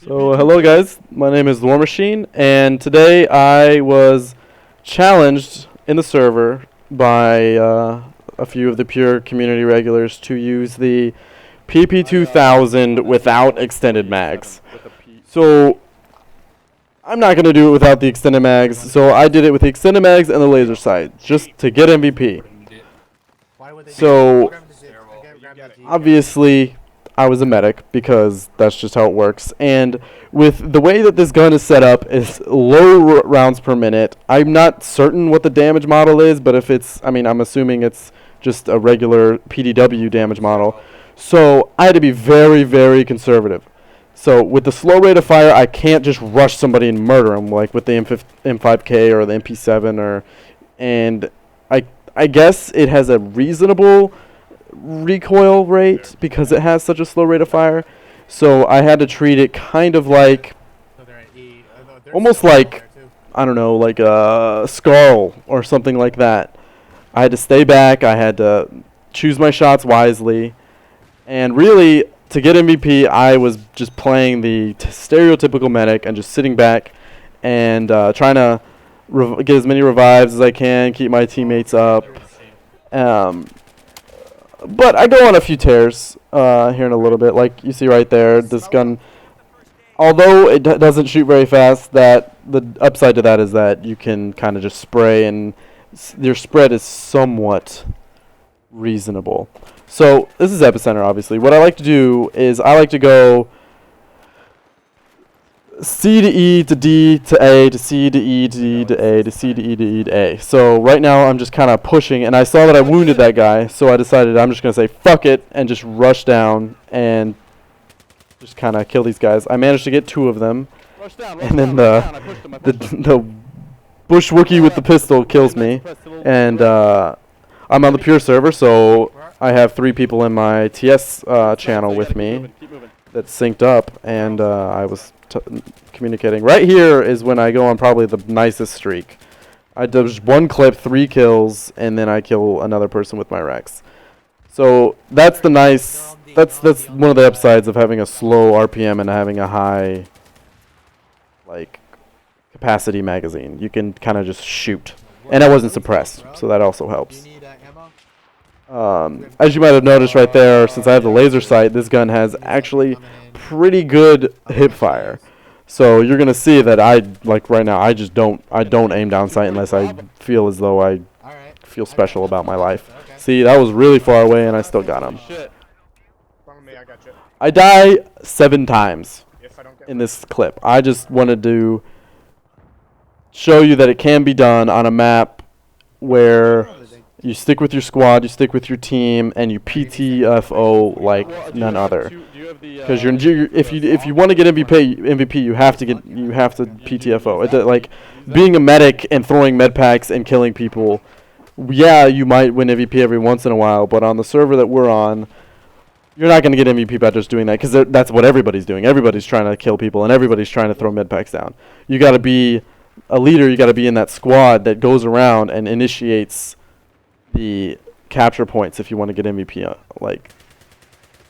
So hello guys, my name is The War Machine, and today I was challenged in the server by a few of the pure community regulars to use the PP2000 without extended mags. So I'm not going to do it without the extended mags, so I did it with the extended mags and the laser sight, just to get MVP. So obviously I was a medic because that's just how it works, and with the way that this gun is set up is low rounds per minute. I'm not certain what the damage model is, but if it's, I'm assuming it's just a regular PDW damage model. So I had to be very, very conservative. So with the slow rate of fire, I can't just rush somebody and murder them like with the M5K or the MP7 and I guess it has a reasonable recoil rate because it has such a slow rate of fire. So I had to treat it kind of like almost like, I don't know, like a Scarl or something like that. I had to stay back, I had to choose my shots wisely, and really to get MVP I was just playing the stereotypical medic and just sitting back and trying to get as many revives as I can, keep my teammates up. But I go on a few tears here in a little bit. Like you see right there, this gun, although it doesn't shoot very fast, that the upside to that is that you can kind of just spray and your spread is somewhat reasonable. So this is Epicenter, obviously. What I like to do is I like to go C to E to D to A to C to E to D to A to C to E to E to A. So right now I'm just kind of pushing, and I saw that I wounded that guy, so I decided I'm just going to say fuck it and just rush down and just kind of kill these guys. I managed to get 2 of them, and then the bush Wookie with the pistol kills me, and I'm on the pure server, so I have 3 people in my TS channel with me that's synced up, and I was communicating. Right here is when I go on probably the nicest streak. I do just 1 clip, 3 kills, and then I kill another person with my Rex. So that's the nice. That's one of the upsides of having a slow RPM and having a high like capacity magazine. You can kind of just shoot, and I wasn't suppressed, so that also helps. As you might have noticed right there, since I have the laser sight, this gun has actually pretty good hip fire. So you're gonna see that right now I don't aim down sight unless I feel as though I feel special about my life. See, that was really far away and I still got him. I die 7 times in this clip. I just wanted to show you that it can be done on a map where you stick with your squad, you stick with your team, and you PTFO like none other. Because if you want to get MVP, you have to PTFO. Like being a medic and throwing med packs and killing people. Yeah, you might win MVP every once in a while, but on the server that we're on, you're not going to get MVP by just doing that, because that's what everybody's doing. Everybody's trying to kill people, and everybody's trying to throw med packs down. You got to be a leader. You got to be in that squad that goes around and initiates the capture points if you want to get MVP like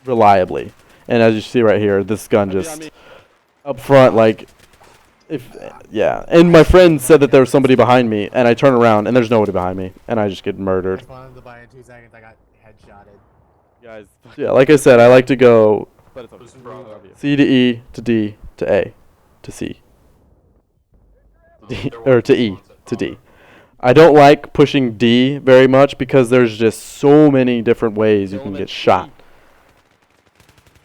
reliably. And as you see right here, this gun just up front, like and my friend said that there was somebody behind me, and I turn around and there's nobody behind me, and I just get murdered. Guys, yeah, like I said, I like to go C to E to D to A to C or to E to D. I don't like pushing D very much because there's just so many different ways you can get shot.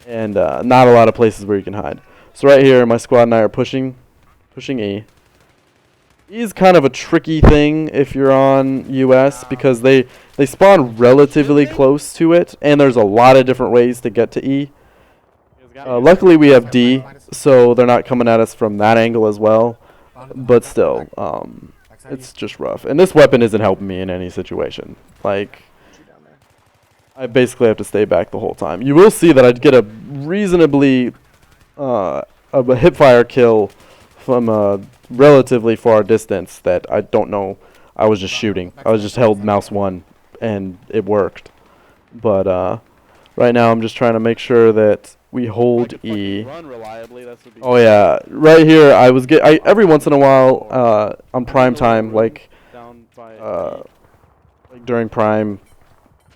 And not a lot of places where you can hide. So right here, my squad and I are pushing E. E is kind of a tricky thing if you're on US because they spawn relatively close to it, and there's a lot of different ways to get to E. Luckily we have D, so they're not coming at us from that angle as well. But still, it's just rough. And this weapon isn't helping me in any situation. Like, I basically have to stay back the whole time. You will see that I'd get a reasonably a hip fire kill from a relatively far distance that I don't know. I was just shooting. I was just held mouse 1 and it worked. But right now I'm just trying to make sure that we hold E. Oh yeah, right here every once in a while on prime time, like during prime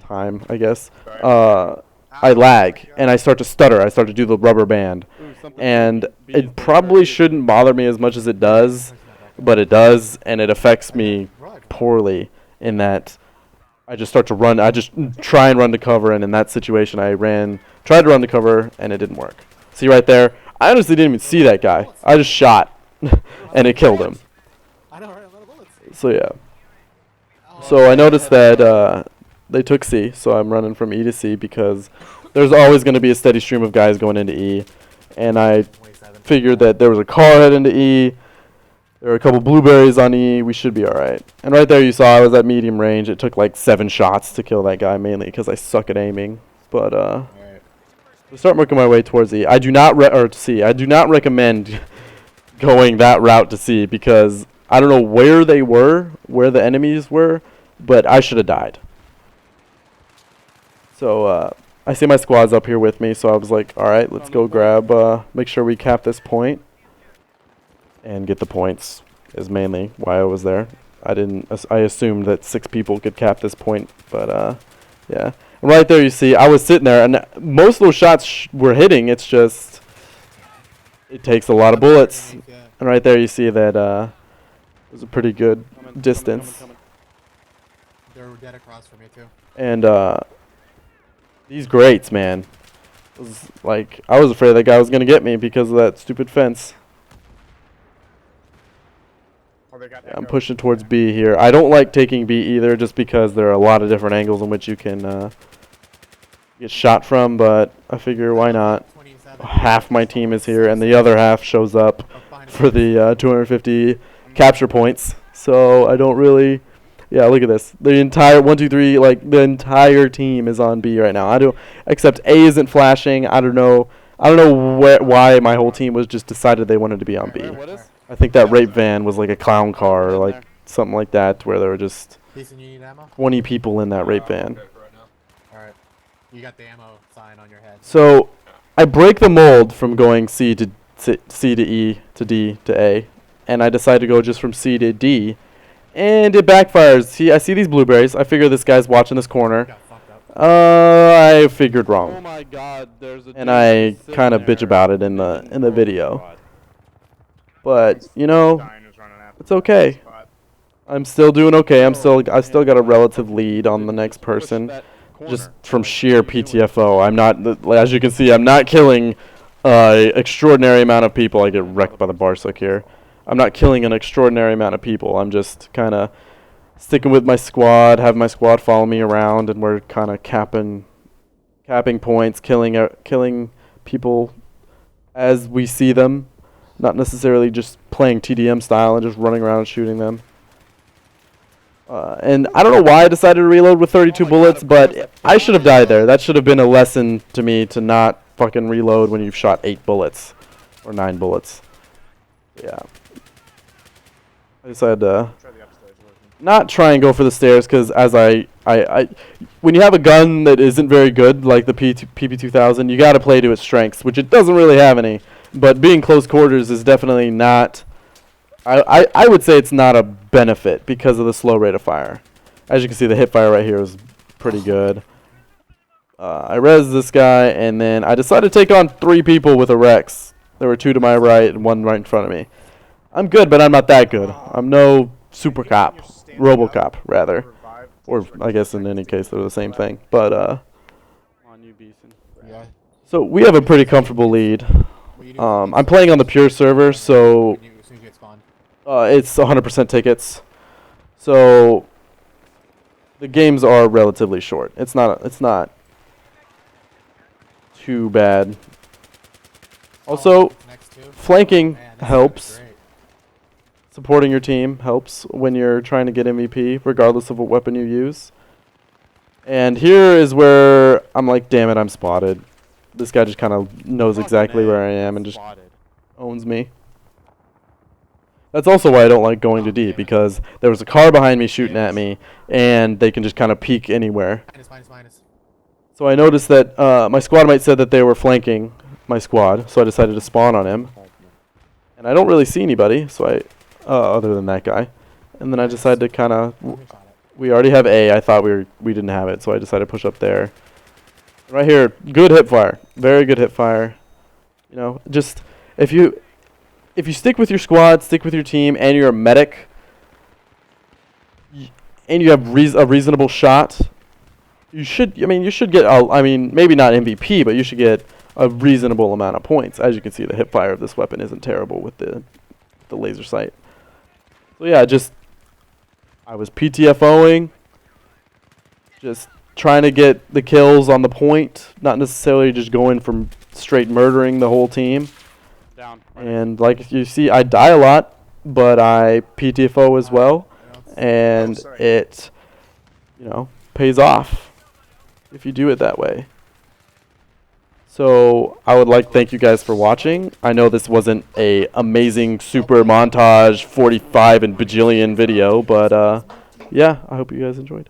time, I guess, I lag and I start to stutter. I start to do the rubber band, and it probably shouldn't bother me as much as it does, but it does, and it affects me poorly in that I just start to run. I just try and run to cover, and in that situation, tried to run to cover, and it didn't work. See right there? I honestly didn't even see that guy. I just shot, and it killed him. So yeah. So I noticed that they took C, so I'm running from E to C because there's always going to be a steady stream of guys going into E, and I figured that there was a car heading to E. There were a couple blueberries on E. We should be all right. And right there you saw I was at medium range. It took like 7 shots to kill that guy, mainly because I suck at aiming. But to start working my way towards E, I do not recommend going that route to C because I don't know where they were, where the enemies were, but I should have died. So I see my squad's up here with me, so I was like, all right, let's go grab, make sure we cap this point and get the points is mainly why I was there. I assumed that 6 people could cap this point, but yeah. And right there you see, I was sitting there, and most of those shots were hitting. It's just, it takes a lot of bullets. And right there you see that it was a pretty good distance. They're dead across from me too. And these grates, man, was like, I was afraid that guy was gonna get me because of that stupid fence. Yeah, I'm pushing towards B here. I don't like taking B either, just because there are a lot of different angles in which you can get shot from. But I figure, why not? Half my team is here, and the other half shows up for the 250 capture points. So I don't really. Yeah, look at this. The entire 1, 2, 3, like the entire team is on B right now. Except A isn't flashing. I don't know why my whole team was just decided they wanted to be on B. I think that rape van was like a clown car or like something like that, where there were just 20 people in that rape van. Alright. You got the ammo sign on your head. So I break the mold from going C to E to D to A, and I decide to go just from C to D. And it backfires. See, I see these blueberries. I figure this guy's watching this corner. I figured wrong. Oh my God, and I kind of bitch about it in the video. But you know, it's okay. I'm still doing okay. I still got a relative lead on the next person, just from sheer PTFO. I'm not, as you can see, I'm not killing extraordinary amount of people. I get wrecked by the Barsook here. I'm not killing an extraordinary amount of people. I'm just kind of sticking with my squad, have my squad follow me around, and we're kind of capping points, killing people as we see them, not necessarily just playing TDM style and just running around and shooting them. And I don't know why I decided to reload with 32 bullets, but I should have died there. That should have been a lesson to me to not fucking reload when you've shot 8 bullets or 9 bullets. Yeah. I decided to not try and go for the stairs because when you have a gun that isn't very good, like the PP2000, you got to play to its strengths, which it doesn't really have any. But being close quarters is definitely not, I would say it's not a benefit because of the slow rate of fire. As you can see, the hip fire right here is pretty good. I rezzed this guy, and then I decided to take on 3 people with a Rex. There were 2 to my right and 1 right in front of me. I'm good, but I'm not that good. I'm no super cop, RoboCop rather, or I guess in any case they're the same thing. But so we have a pretty comfortable lead. I'm playing on the pure server, so it's 100% tickets. So the games are relatively short. It's not too bad. Also, flanking helps. Supporting your team helps when you're trying to get MVP, regardless of what weapon you use. And here is where I'm like, damn it, I'm spotted. This guy just kind of knows exactly where I am and just owns me. That's also why I don't like going to D, because there was a car behind me shooting at me, and they can just kind of peek anywhere. So I noticed that my squad mate said that they were flanking my squad, so I decided to spawn on him. And I don't really see anybody, so other than that guy. And then I decided to kind of, we already have A. I thought we didn't have it, so I decided to push up there. Right here, good hip fire, very good hip fire. You know, just if you stick with your squad, stick with your team, and you're a medic, and you have a reasonable shot, you should get, maybe not MVP, but you should get a reasonable amount of points. As you can see, the hip fire of this weapon isn't terrible with the laser sight. So yeah, I was PTFOing, just trying to get the kills on the point, not necessarily just going from straight murdering the whole team. Down. And like you see, I die a lot, but I PTFO as well, and it, pays off if you do it that way. So I would like to thank you guys for watching. I know this wasn't a amazing super montage 45 and bajillion video, but yeah, I hope you guys enjoyed.